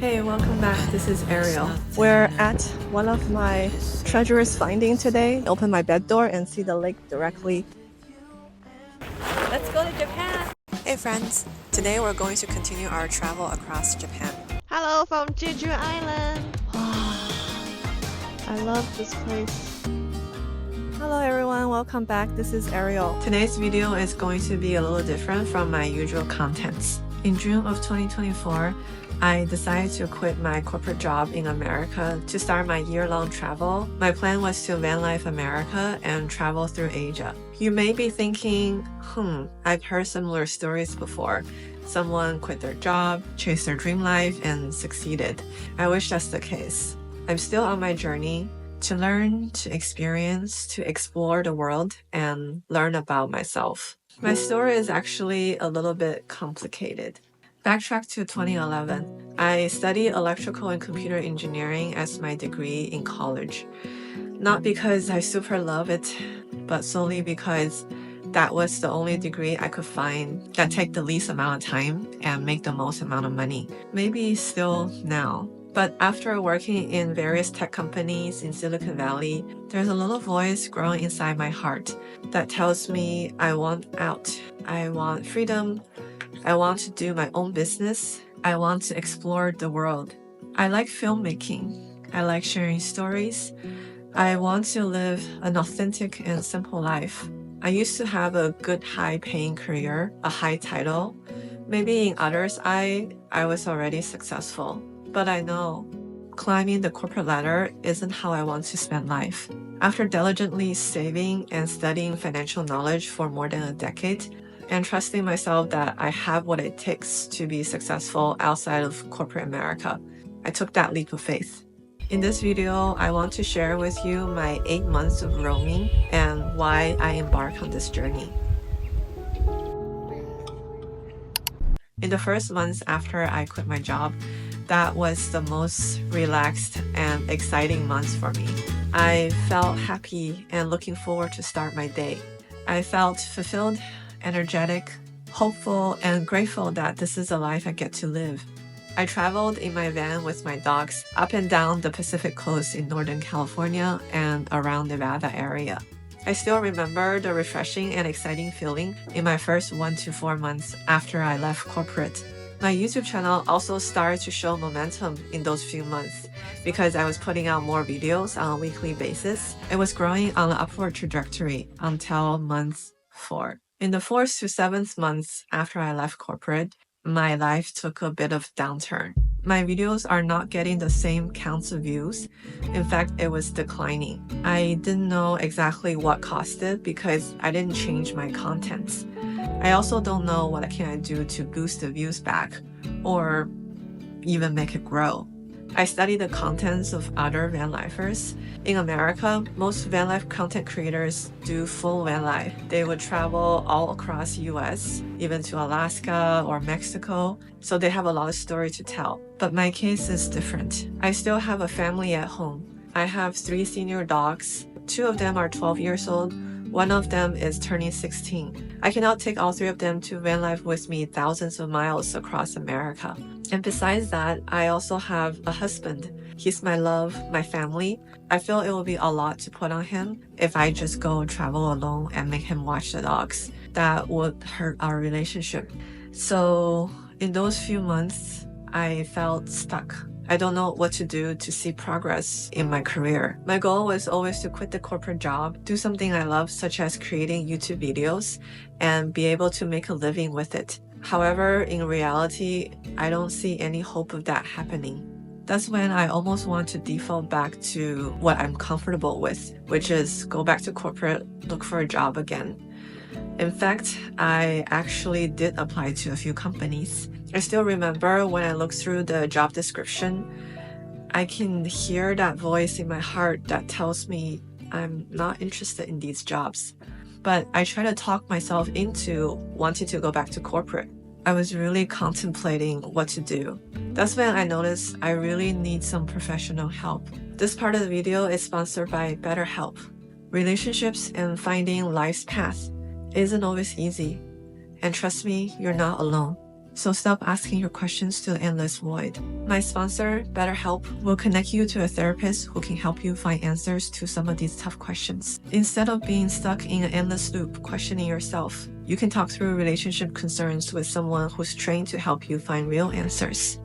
Hey, welcome back. This is Ariel. We're at one of my treasures finding today. Open my bed door and see the lake directly. Let's go to Japan. Hey friends, today we're going to continue our travel across Japan. Hello from Jeju Island. I love this place. Hello everyone, welcome back. This is Ariel. Today's video is going to be a little different from my usual contents. In June of 2024, I decided to quit my corporate job in America to start my year-long travel. My plan was to van life America and travel through Asia. You may be thinking, I've heard similar stories before. Someone quit their job, chased their dream life, and succeeded. I wish that's the case. I'm still on my journey to learn, to experience, to explore the world, and learn about myself. My story is actually a little bit complicated. Backtrack to 2011. I studied electrical and computer engineering as my degree in college. Not because I super love it, but solely because that was the only degree I could find that take the least amount of time and make the most amount of money. Maybe still now. But after working in various tech companies in Silicon Valley, there's a little voice growing inside my heart that tells me I want out. I want freedom. I want to do my own business. I want to explore the world. I like filmmaking. I like sharing stories. I want to live an authentic and simple life. I used to have a good high-paying career, a high title. Maybe in others' I was already successful. But I know climbing the corporate ladder isn't how I want to spend life. After diligently saving and studying financial knowledge for more than a decade, and trusting myself that I have what it takes to be successful outside of corporate America, I took that leap of faith. In this video, I want to share with you my 8 months of roaming and why I embarked on this journey. In the first months after I quit my job, that was the most relaxed and exciting months for me. I felt happy and looking forward to start my day. I felt fulfilled, energetic, hopeful, and grateful that this is a life I get to live. I traveled in my van with my dogs up and down the Pacific coast in Northern California and around Nevada area. I still remember the refreshing and exciting feeling in my first 1 to 4 months after I left corporate. My YouTube channel also started to show momentum in those few months because I was putting out more videos on a weekly basis. It was growing on an upward trajectory until month 4. In the 4th to 7th months after I left corporate, my life took a bit of downturn. My videos are not getting the same counts of views. In fact, it was declining. I didn't know exactly what caused it because I didn't change my contents. I also don't know what can I do to boost the views back or even make it grow. I studied the contents of other van lifers. In America, most van life content creators do full van life. They would travel all across US, even to Alaska or Mexico, so they have a lot of story to tell. But my case is different. I still have a family at home. I have 3 senior dogs. 2 of them are 12 years old. 1 of them is turning 16. I cannot take all 3 of them to van life with me thousands of miles across America. And besides that, I also have a husband. He's my love, my family. I feel it will be a lot to put on him if I just go travel alone and make him watch the dogs. That would hurt our relationship. So in those few months, I felt stuck. I don't know what to do to see progress in my career. My goal was always to quit the corporate job, do something I love, such as creating YouTube videos, and be able to make a living with it. However, in reality, I don't see any hope of that happening. That's when I almost want to default back to what I'm comfortable with, which is go back to corporate, look for a job again. In fact, I actually did apply to a few companies. I still remember when I looked through the job description, I can hear that voice in my heart that tells me I'm not interested in these jobs. But I try to talk myself into wanting to go back to corporate. I was really contemplating what to do. That's when I noticed I really need some professional help. This part of the video is sponsored by BetterHelp. Relationships and finding life's path isn't always easy. And trust me, you're not alone. So stop asking your questions to the endless void. My sponsor, BetterHelp, will connect you to a therapist who can help you find answers to some of these tough questions. Instead of being stuck in an endless loop questioning yourself, you can talk through relationship concerns with someone who's trained to help you find real answers.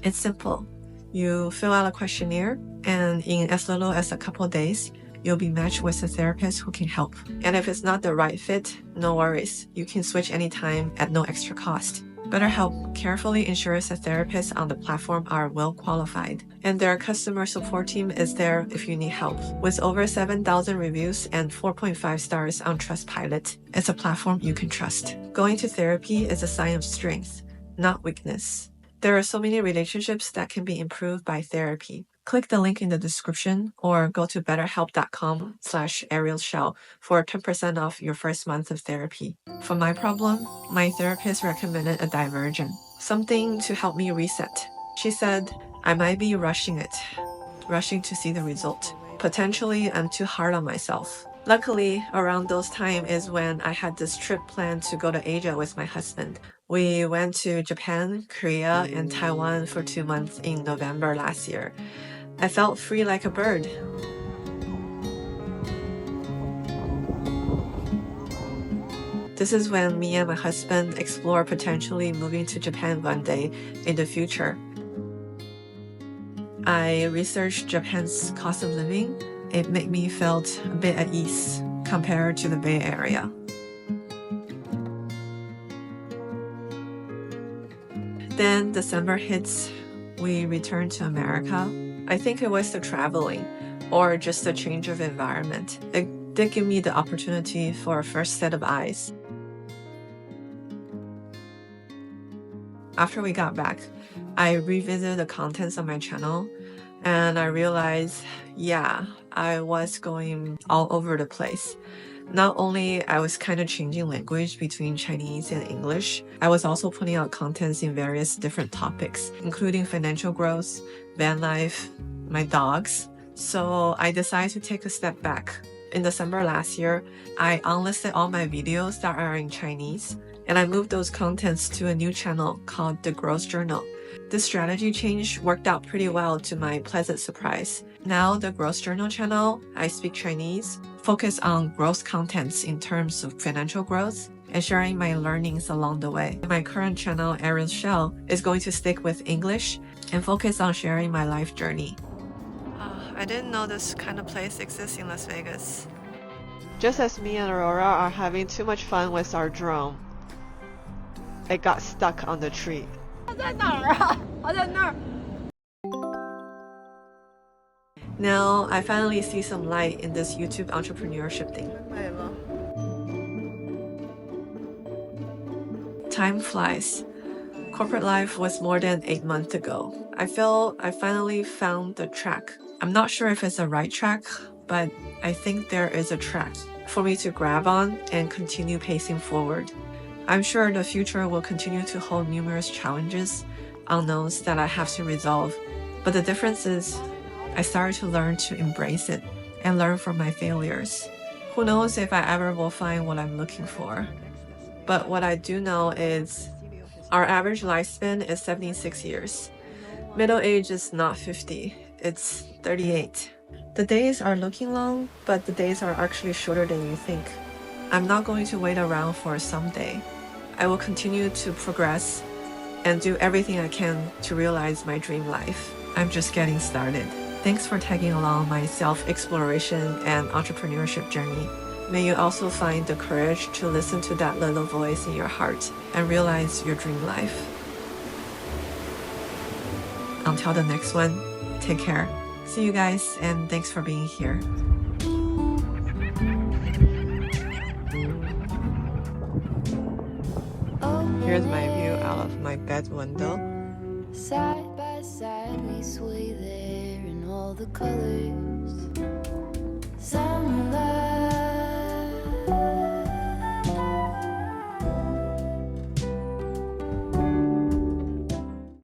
It's simple. You fill out a questionnaire, and in as little as a couple days, you'll be matched with a therapist who can help. And if it's not the right fit, no worries. You can switch anytime at no extra cost. BetterHelp carefully ensures that therapists on the platform are well qualified, and their customer support team is there if you need help. With over 7,000 reviews and 4.5 stars on Trustpilot, it's a platform you can trust. Going to therapy is a sign of strength, not weakness. There are so many relationships that can be improved by therapy. Click the link in the description or go to betterhelp.com/ArielShao for 10% off your first month of therapy. For my problem, my therapist recommended a diversion, something to help me reset. She said I might be rushing to see the result. Potentially, I'm too hard on myself. Luckily, around those times is when I had this trip planned to go to Asia with my husband. We went to Japan, Korea, and Taiwan for 2 months in November last year. I felt free like a bird. This is when me and my husband explore potentially moving to Japan one day in the future. I researched Japan's cost of living. It made me felt a bit at ease compared to the Bay Area. Then December hits, we return to America. I think it was the traveling or just the change of environment. It did give me the opportunity for a first set of eyes. After we got back, I revisited the contents of my channel and I realized, yeah, I was going all over the place. Not only I was kind of changing language between Chinese and English, I was also putting out contents in various different topics, including financial growth, van life, my dogs. So I decided to take a step back. In December last year, I unlisted all my videos that are in Chinese, and I moved those contents to a new channel called The Growth Journal. This strategy change worked out pretty well to my pleasant surprise. Now, the Growth Journal channel, I speak Chinese, focus on growth contents in terms of financial growth, and sharing my learnings along the way. My current channel, Ariel Shao, is going to stick with English and focus on sharing my life journey. I didn't know this kind of place exists in Las Vegas. Just as me and Aurora are having too much fun with our drone, it got stuck on the tree. Now, I finally see some light in this YouTube entrepreneurship thing. Time flies. Corporate life was more than 8 months ago. I feel I finally found the track. I'm not sure if it's the right track, but I think there is a track for me to grab on and continue pacing forward. I'm sure the future will continue to hold numerous challenges, unknowns that I have to resolve. But the difference is, I started to learn to embrace it and learn from my failures. Who knows if I ever will find what I'm looking for. But what I do know is our average lifespan is 76 years. Middle age is not 50, it's 38. The days are looking long, but the days are actually shorter than you think. I'm not going to wait around for someday. I will continue to progress and do everything I can to realize my dream life. I'm just getting started. Thanks for tagging along my self-exploration and entrepreneurship journey. May you also find the courage to listen to that little voice in your heart and realize your dream life. Until the next one, take care. See you guys, and thanks for being here. Here's my view out of my bed window. Side by side we sway there in all the colors.